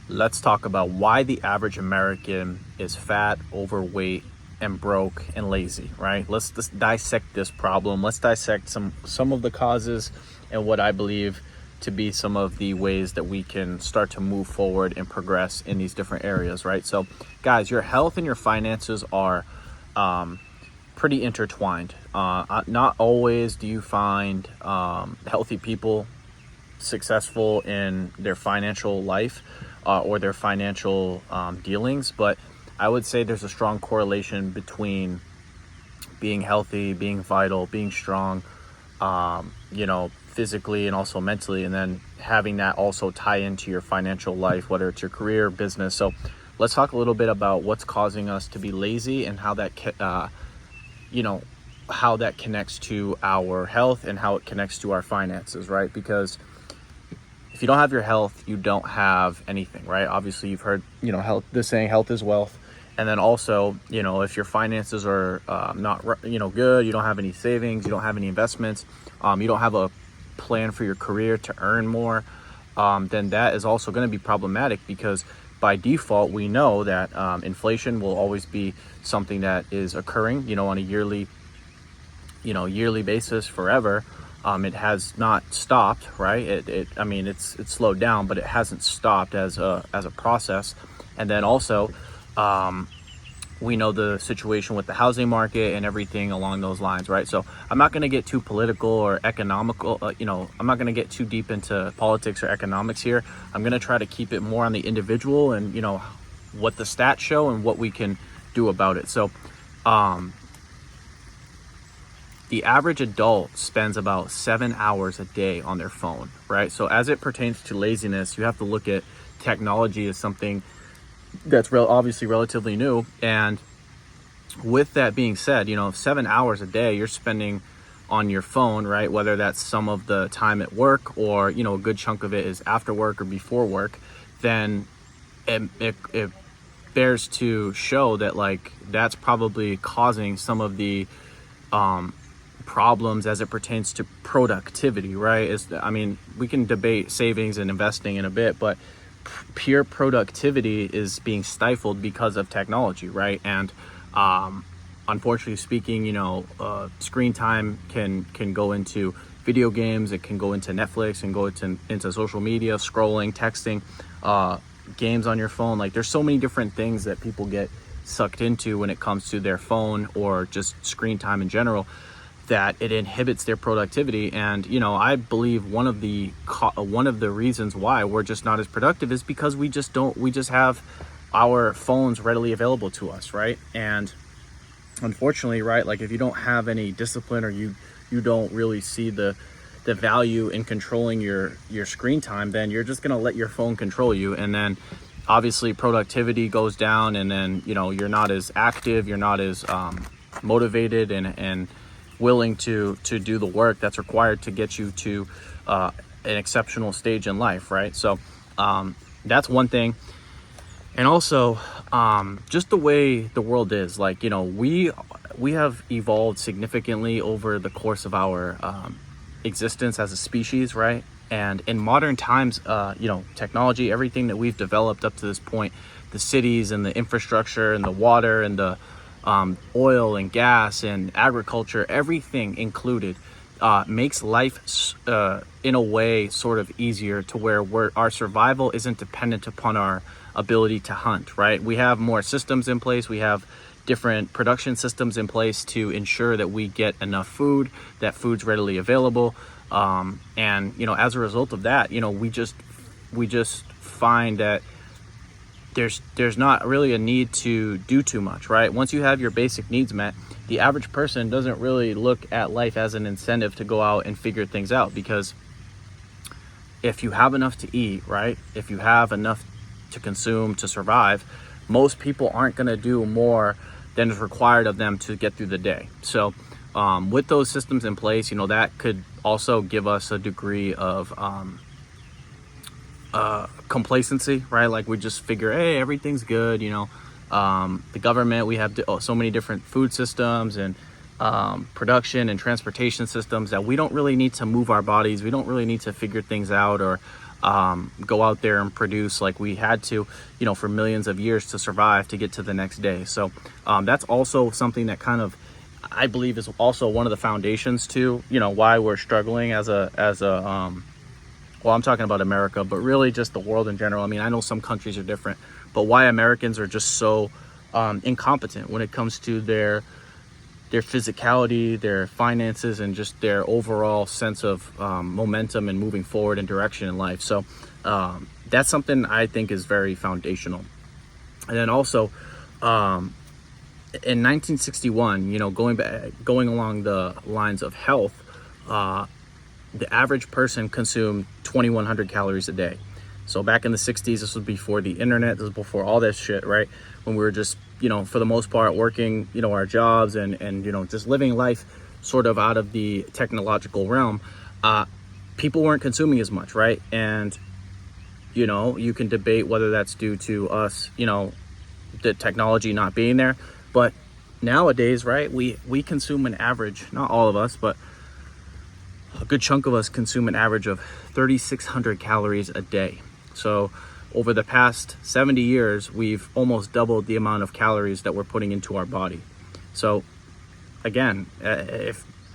let's talk about why the average American is fat, overweight, and broke and lazy, right? Let's just dissect this problem. Let's dissect some of the causes and what I believe to be some of the ways that we can start to move forward and progress in these different areas, right? So guys, your health and your finances are pretty intertwined. Not always do you find healthy people successful in their financial life or their financial dealings, but I would say there's a strong correlation between being healthy, being vital, being strong, physically and also mentally, and then having that also tie into your financial life, whether it's your career, business. So let's talk a little bit about what's causing us to be lazy and how that how that connects to our health and how it connects to our finances, right? Because if you don't have your health, you don't have anything, right? Obviously, you've heard, health, the saying, health is wealth. And then also, if your finances are not, good, you don't have any savings, you don't have any investments, you don't have a plan for your career to earn more, then that is also going to be problematic, because by default, we know that inflation will always be something that is occurring, on a yearly basis forever. It has not stopped, right? It's slowed down, but it hasn't stopped as a process. And then also, we know the situation with the housing market and everything along those lines, right? So I'm not going to get too political or economical, I'm not going to get too deep into politics or economics here. I'm going to try to keep it more on the individual and, what the stats show and what we can do about it. So, the average adult spends about 7 hours a day on their phone, right? So as it pertains to laziness, you have to look at technology as something that's obviously relatively new. And with that being said, 7 hours a day you're spending on your phone, right? Whether that's some of the time at work or, a good chunk of it is after work or before work, then it bears to show that that's probably causing some of the problems as it pertains to productivity, right? We can debate savings and investing in a bit, but pure productivity is being stifled because of technology, right? And unfortunately speaking, screen time can go into video games, it can go into Netflix and go into social media, scrolling, texting, games on your phone. There's so many different things that people get sucked into when it comes to their phone or just screen time in general, that it inhibits their productivity. And I believe one of the reasons why we're just not as productive is because we just have our phones readily available to us, right? And unfortunately, right, if you don't have any discipline or you don't really see the value in controlling your screen time, then you're just going to let your phone control you, and then obviously productivity goes down, and then you're not as active, you're not as motivated and willing to do the work that's required to get you to an exceptional stage in life, right? So that's one thing. And also just the way the world is, we have evolved significantly over the course of our existence as a species, right? And in modern times, technology, everything that we've developed up to this point, the cities and the infrastructure and the water and the oil and gas and agriculture, everything included, makes life in a way sort of easier, to where our survival isn't dependent upon our ability to hunt, right? We have more systems in place. We have different production systems in place to ensure that we get enough food, that food's readily available. And as a result of that, we just find that there's not really a need to do too much, right? Once you have your basic needs met, the average person doesn't really look at life as an incentive to go out and figure things out, because if you have enough to eat, right? If you have enough to consume to survive, most people aren't going to do more than is required of them to get through the day. So with those systems in place, that could also give us a degree of complacency, right? We just figure, hey, everything's good. The government, we have so many different food systems and production and transportation systems that we don't really need to move our bodies. We don't really need to figure things out or go out there and produce like we had to, for millions of years to survive to get to the next day. So that's also something that kind of, I believe, is also one of the foundations to, why we're struggling as a well, I'm talking about America, but really just the world in general. I mean, I know some countries are different, but why Americans are just so incompetent when it comes to their physicality, their finances, and just their overall sense of momentum and moving forward in direction in life. So that's something I think is very foundational. And then also in 1961, going along the lines of health, the average person consumed 2,100 calories a day. So back in the 60s, this was before the internet, this was before all this shit, right? When we were just, for the most part, working, our jobs and just living life sort of out of the technological realm, people weren't consuming as much, right? And, you can debate whether that's due to us, the technology not being there. But nowadays, right, we consume an average, not all of us, but a good chunk of us consume an average of 3,600 calories a day. So over the past 70 years, we've almost doubled the amount of calories that we're putting into our body. So again,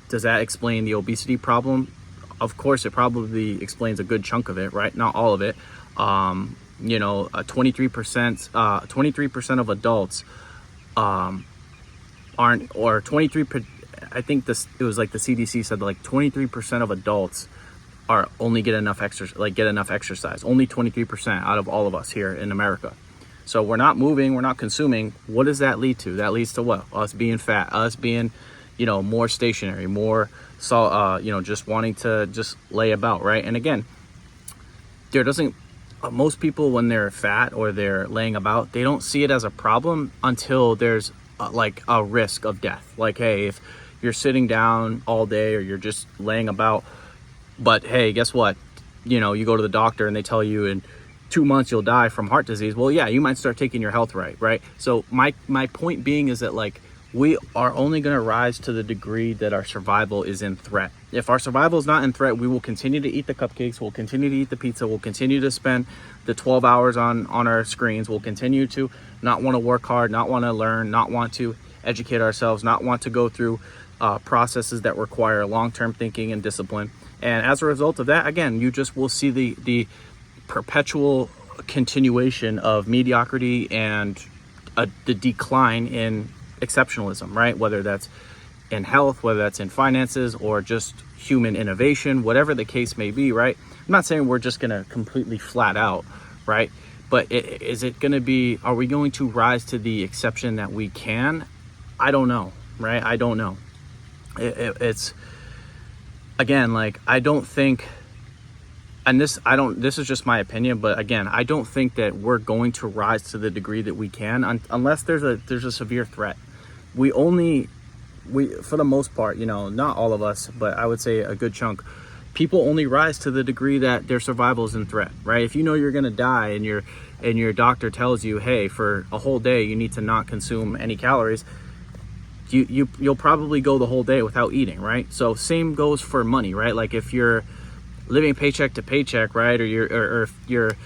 does that explain the obesity problem? Of course, it probably explains a good chunk of it, right? Not all of it. 23% of adults aren't, or 23, I think it was like the CDC said like 23% of adults are only get enough exercise, only 23% out of all of us here in America. So we're not moving, we're not consuming. What does that lead to? That leads to what? Us being fat, us being, more stationary, more, just wanting to just lay about, right? And again, most people, when they're fat or they're laying about, they don't see it as a problem until there's like a risk of death. Like, hey, if you're sitting down all day or you're just laying about, but hey, guess what? You go to the doctor and they tell you in 2 months you'll die from heart disease. Well, yeah, you might start taking your health right? So my point being is that like we are only going to rise to the degree that our survival is in threat. If our survival is not in threat, we will continue to eat the cupcakes, we'll continue to eat the pizza, we'll continue to spend the 12 hours on our screens, we'll continue to not want to work hard, not want to learn, not want to educate ourselves, not want to go through processes that require long-term thinking and discipline. And as a result of that, again, you just will see the perpetual continuation of mediocrity and the decline in exceptionalism, right? Whether that's in health, whether that's in finances, or just human innovation, whatever the case may be, right? I'm not saying we're just going to completely flat out, right? But is it going to be, are we going to rise to the exception that we can? I don't know, right? I don't know. It's, again, like, I don't think, and this is just my opinion, but again, I don't think that we're going to rise to the degree that we can unless there's a severe threat. We for the most part, not all of us, but I would say a good chunk, people only rise to the degree that their survival is in threat, right? If you're going to die and your doctor tells you, hey, for a whole day you need to not consume any calories, you'll probably go the whole day without eating, right? So same goes for money, right? Like if you're living paycheck to paycheck, right, or if you're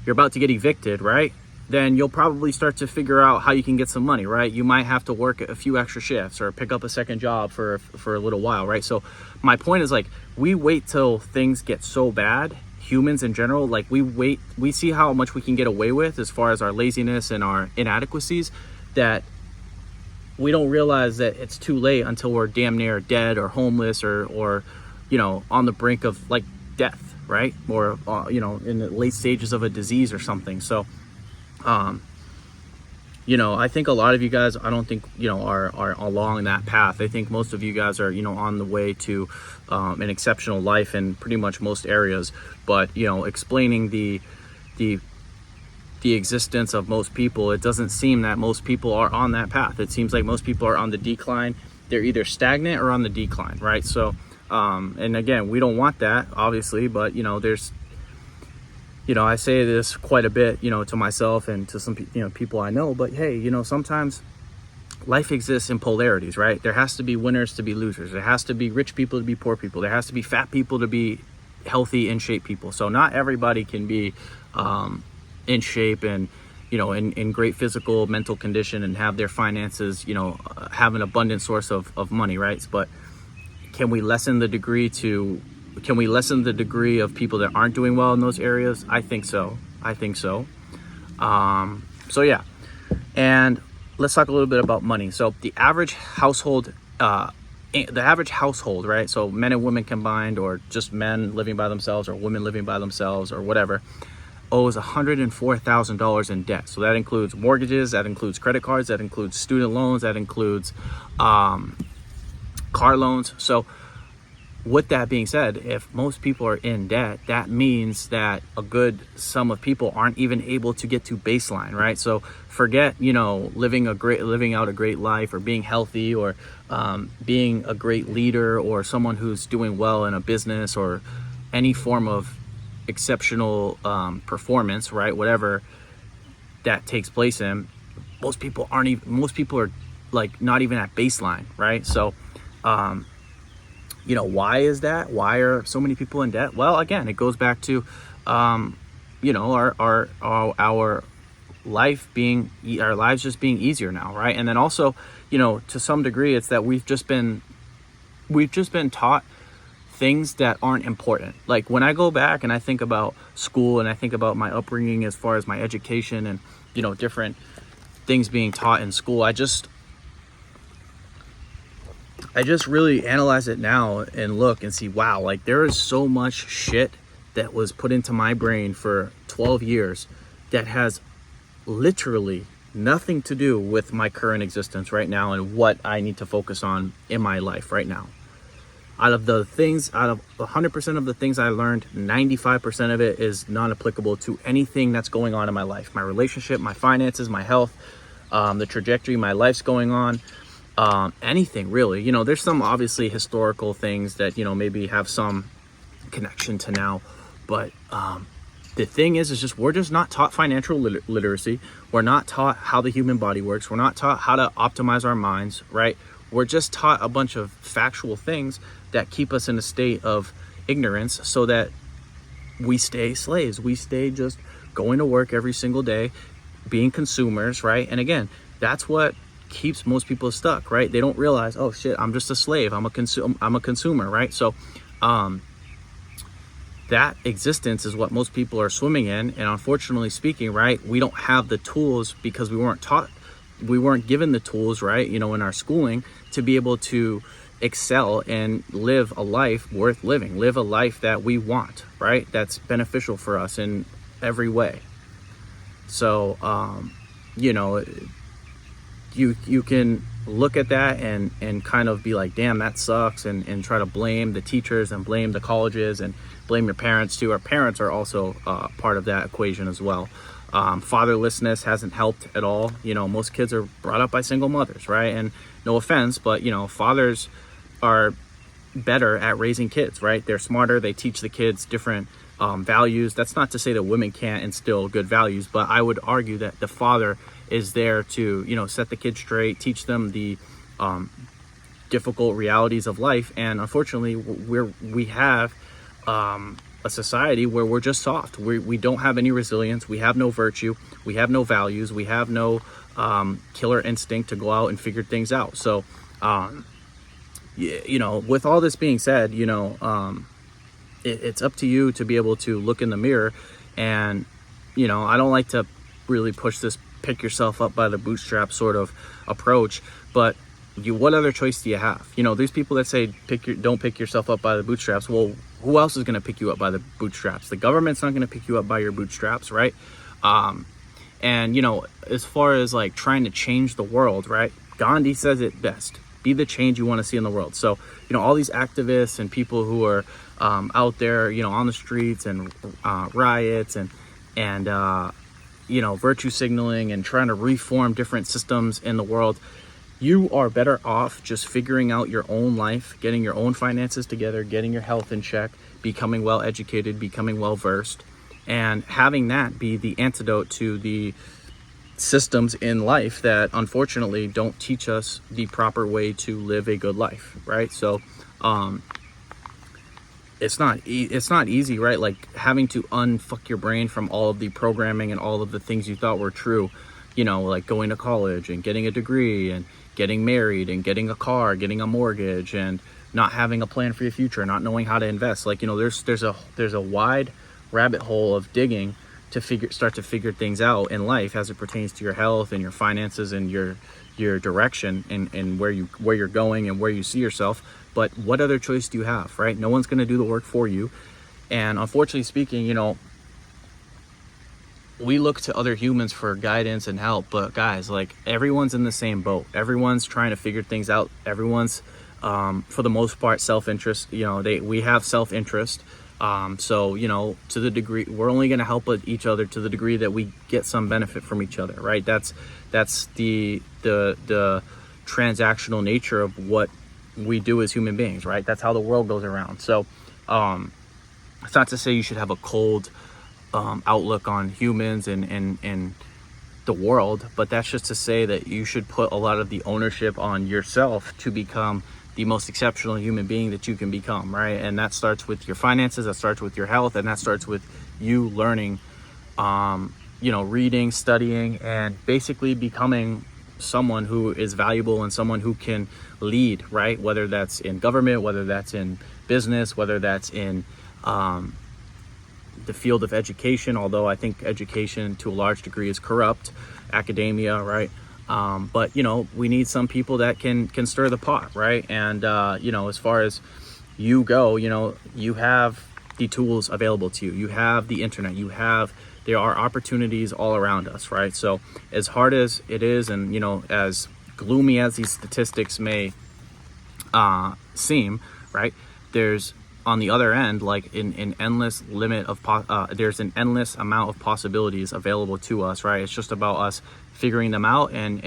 about to get evicted, right, then you'll probably start to figure out how you can get some money, right? You might have to work a few extra shifts or pick up a second job for a little while, right? So my point is, like, we wait till things get so bad, humans in general, like we see how much we can get away with as far as our laziness and our inadequacies, that we don't realize that it's too late until we're damn near dead or homeless or on the brink of like death, right? Or in the late stages of a disease or something. So I think a lot of you guys, I don't think are along that path. I think most of you guys are on the way to an exceptional life in pretty much most areas, but explaining the existence of most people, it doesn't seem that most people are on that path. It seems like most people are on the decline. They're either stagnant or on the decline, right? So and again, we don't want that, obviously, but there's I say this quite a bit to myself and to some people I know, but hey, sometimes life exists in polarities, right? There has to be winners to be losers. There has to be rich people to be poor people. There has to be fat people to be healthy, in shape people. So not everybody can be in shape and, in great physical, mental condition and have their finances, have an abundant source of money, right? But can we lessen the degree of people that aren't doing well in those areas? I think so. So yeah. And let's talk a little bit about money. So the average household, right? So men and women combined, or just men living by themselves or women living by themselves or whatever, owes $104,000 in debt. So that includes mortgages, that includes credit cards, that includes student loans, that includes car loans. So with that being said, if most people are in debt, that means that a good sum of people aren't even able to get to baseline, right? So forget, living out a great life, or being healthy, or being a great leader, or someone who's doing well in a business, or any form of exceptional performance, right? Whatever that takes place in, most people are like not even at baseline, right? So why is that? Why are so many people in debt? Well, again, it goes back to, our lives just being easier now, right? And then also, to some degree, it's that we've just been taught things that aren't important. Like when I go back and I think about school and I think about my upbringing as far as my education and, different things being taught in school, I just really analyze it now and look and see, wow, like there is so much shit that was put into my brain for 12 years that has literally nothing to do with my current existence right now and what I need to focus on in my life right now. Out of 100% of the things I learned, 95% of it is non-applicable to anything that's going on in my life. My relationship, my finances, my health, the trajectory my life's going on. Anything really, there's some obviously historical things that, maybe have some connection to now, but the thing is just, we're just not taught financial literacy. We're not taught how the human body works. We're not taught how to optimize our minds, right? We're just taught a bunch of factual things that keep us in a state of ignorance, so that we stay slaves. We stay just going to work every single day, being consumers, right? And again, that's what keeps most people stuck, right? They don't realize, oh shit, I'm just a slave. I'm a consumer, right? So that existence is what most people are swimming in. And unfortunately speaking, right, we don't have the tools, because we weren't given the tools, right, in our schooling, to be able to excel and live a life worth living, live a life that we want, right? That's beneficial for us in every way. So, you can look at that and kind of be like, damn, that sucks, and try to blame the teachers and blame the colleges and blame your parents too. Our parents are also part of that equation as well. Fatherlessness hasn't helped at all. Most kids are brought up by single mothers, right? And no offense, but fathers are better at raising kids, right? They're smarter. They teach the kids different values. That's not to say that women can't instill good values, but I would argue that the father is there to, set the kids straight, teach them the difficult realities of life. And unfortunately, we have a society where we're just soft. We don't have any resilience. We have no virtue. We have no values. We have no killer instinct to go out and figure things out. So, with all this being said, it's up to you to be able to look in the mirror. And, I don't like to really push this pick yourself up by the bootstrap sort of approach, but what other choice do you have? There's people that say don't pick yourself up by the bootstraps. Well, who else is going to pick you up by the bootstraps? The government's not going to pick you up by your bootstraps, right? And as far as like trying to change the world, right? Gandhi says it best: be the change you want to see in the world. So all these activists and people who are out there, on the streets and riots and virtue signaling and trying to reform different systems in the world, you are better off just figuring out your own life, getting your own finances together, getting your health in check, becoming well educated, becoming well versed, and having that be the antidote to the systems in life that unfortunately don't teach us the proper way to live a good life, right? So it's not easy, right? Like having to unfuck your brain from all of the programming and all of the things you thought were true, you know, like going to college and getting a degree and getting married and getting a car, getting a mortgage, and not having a plan for your future, not knowing how to invest. Like, you know, there's a wide rabbit hole of digging to start to figure things out in life as it pertains to your health and your finances and your direction and where you're going and where you see yourself. But what other choice do you have, right? No one's going to do the work for you. And unfortunately speaking, you know, we look to other humans for guidance and help, but guys, like, everyone's in the same boat. Everyone's trying to figure things out. Everyone's for the most part self-interest. You know, we have self-interest. So, you know, to the degree, we're only going to help each other to the degree that we get some benefit from each other, right? That's the transactional nature of what we do as human beings, right? That's how the world goes around. So it's not to say you should have a cold outlook on humans and the world, but that's just to say that you should put a lot of the ownership on yourself to become the most exceptional human being that you can become, right? And that starts with your finances, that starts with your health, and that starts with you learning, you know, reading, studying, and basically becoming someone who is valuable and someone who can lead, right? Whether that's in government, whether that's in business, whether that's in the field of education, although I think education to a large degree is corrupt, academia, right? But, you know, we need some people that can stir the pot, right? And, you know, as far as you go, you know, you have the tools available to you. You have the internet. There are opportunities all around us, right? So as hard as it is, and, you know, as gloomy as these statistics may seem, right? There's, on the other end, like an endless limit of there's an endless amount of possibilities available to us, right? It's just about us figuring them out and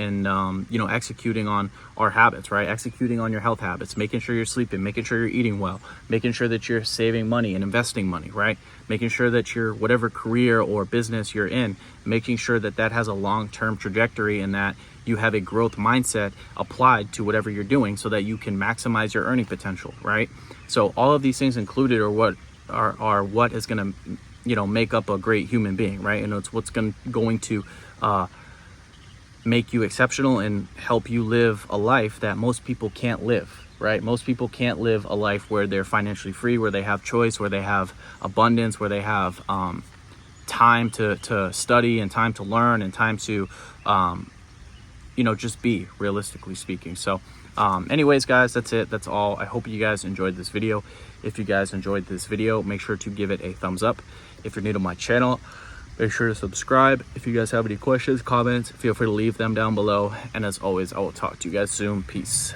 you know, executing on our habits, right? Executing on your health habits, making sure you're sleeping, making sure you're eating well, making sure that you're saving money and investing money, right? Making sure that your whatever career or business you're in, making sure that that has a long-term trajectory and that you have a growth mindset applied to whatever you're doing so that you can maximize your earning potential, right? So all of these things included are what is going to, you know, make up a great human being, right? And it's what's going to make you exceptional and help you live a life that most people can't live, right? Most people can't live a life where they're financially free, where they have choice, where they have abundance, where they have time to study and time to learn and time to you know, just be, realistically speaking. So anyways, guys, that's it. That's all. I hope you guys enjoyed this video. If you guys enjoyed this video, make sure to give it a thumbs up. If you're new to my channel, make sure to subscribe. If you guys have any questions, comments, feel free to leave them down below. And as always, I will talk to you guys soon. Peace.